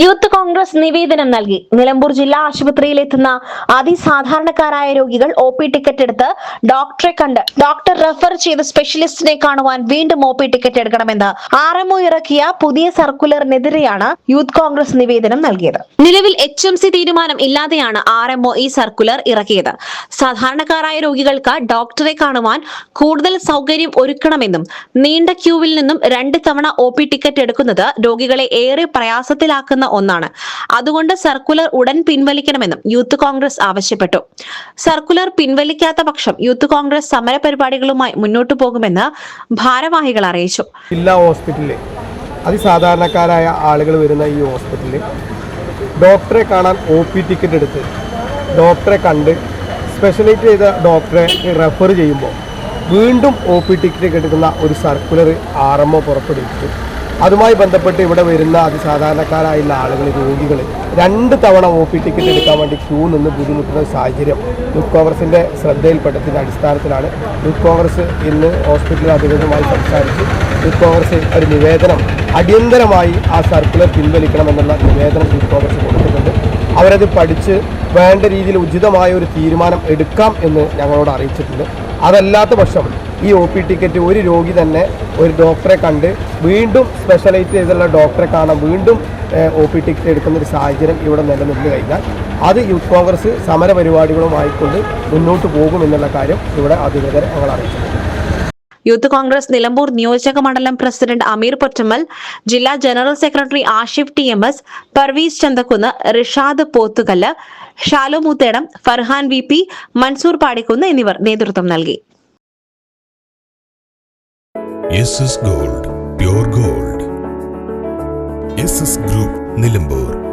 Youth Congress നിവേദനം നൽകി. നിലമ്പൂർ ജില്ലാ ആശുപത്രിയിലെത്തുന്ന അതിസാധാരണക്കാരായ രോഗികൾ OP ടിക്കറ്റ് എടുത്ത് ഡോക്ടറെ കണ്ട് ഡോക്ടർ റെഫർ ചെയ്ത് സ്പെഷ്യലിസ്റ്റിനെ കാണുവാൻ വീണ്ടും OP ടിക്കറ്റ് എടുക്കണമെന്ന് RMO ഇറക്കിയ പുതിയ സർക്കുലറിനെതിരെയാണ് യൂത്ത് കോൺഗ്രസ് നിവേദനം നൽകിയത്. നിലവിൽ HMC തീരുമാനം ഇല്ലാതെയാണ് RMO ഈ സർക്കുലർ ഇറക്കിയത്. സാധാരണക്കാരായ രോഗികൾക്ക് ഡോക്ടറെ കാണുവാൻ കൂടുതൽ സൗകര്യം ഒരുക്കണമെന്നും നീണ്ട ക്യൂവിൽ നിന്നും 2 തവണ OP ടിക്കറ്റ് എടുക്കുന്നത് രോഗികളെ ഏറെ പ്രയാസത്തിലാക്കുന്ന ഒന്നാണ്. അതുകൊണ്ട് സർക്കുലർ ഉടൻ പിൻവലിക്കണമെന്നും യൂത്ത് കോൺഗ്രസ് ആവശ്യപ്പെട്ടു. സർക്കുലർ പിൻവലിക്കാത്ത പക്ഷം യൂത്ത് കോൺഗ്രസ് സമര പരിപാടികളുമായി മുന്നോട്ടു പോകുമെന്ന് ഭാരവാഹികൾ അറിയിച്ചു. ജില്ലാ ഹോസ്പിറ്റലിൽ അതിസാധാരണക്കാരായ ആളുകൾ വരുന്ന ഈ ഹോസ്പിറ്റലിൽ ഡോക്ടറെ കാണാൻ OP ടിക്കറ്റ് എടുത്ത് ഡോക്ടറെ കണ്ട് സ്പെഷ്യലൈറ്റ് ചെയ്ത ഡോക്ടറെ റെഫർ ചെയ്യുമ്പോൾ വീണ്ടും OP ടിക്കറ്റ് എടുക്കുന്ന ഒരു സർക്കുലർ RMO പുറപ്പെടുവിച്ചു. അതുമായി ബന്ധപ്പെട്ട് ഇവിടെ വരുന്ന അതിസാധാരണക്കാരായുള്ള ആളുകൾ, രോഗികൾ 2 തവണ OP ടിക്കറ്റ് എടുക്കാൻ വേണ്ടി ക്യൂ നിന്ന് ബുദ്ധിമുട്ടുന്ന സാഹചര്യം യൂത്ത് കോൺഗ്രസിൻ്റെ ശ്രദ്ധയിൽപ്പെട്ടതിൻ്റെ അടിസ്ഥാനത്തിലാണ് യൂത്ത് കോൺഗ്രസ് ഇന്ന് ഹോസ്പിറ്റൽ അധികൃതരുമായി സംസാരിച്ച് യൂത്ത് കോൺഗ്രസ് ഒരു നിവേദനം അടിയന്തരമായി ആ സർക്കുലർ പിൻവലിക്കണമെന്നുള്ള നിവേദനം യൂത്ത് കോൺഗ്രസ് കൊടുത്തിട്ടുണ്ട്. അവരത് പഠിച്ച് വേണ്ട രീതിയിൽ ഉചിതമായ ഒരു തീരുമാനം എടുക്കാം എന്ന് ഞങ്ങളോട് അറിയിച്ചിട്ടുണ്ട്. അതല്ലാത്ത പക്ഷം ഈ OP ടിക്കറ്റ് ഒരു രോഗി തന്നെ ഒരു ഡോക്ടറെ കണ്ട് വീണ്ടും സ്പെഷ്യലൈസ് ചെയ്തുള്ള ഡോക്ടറെ കാണാൻ വീണ്ടും OP ടിക്കറ്റ് എടുക്കുന്ന ഒരു സാഹചര്യം ഇവിടെ നിലനിന്ന് കഴിഞ്ഞാൽ അത് യൂത്ത് കോൺഗ്രസ് സമര പരിപാടികളുമായിക്കൊണ്ട് മുന്നോട്ട് പോകുമെന്നുള്ള കാര്യം ഇവിടെ അധികൃതരെ ഞങ്ങൾ അറിയിച്ചിട്ടുണ്ട്. യൂത്ത് കോൺഗ്രസ് നിലമ്പൂർ നിയോജക മണ്ഡലം പ്രസിഡന്റ് അമീർ പൊറ്റമ്മൽ, ജില്ലാ general secretary Ashif TMS, Parvez Chanthakkunnu, Rishad Pothukallu, Shalu Moothedam, Farhan VP, Mansoor Padikkunnu എന്നിവർ നേതൃത്വം നൽകി. SS Gold, Pure Gold. SS Group, Nilambur.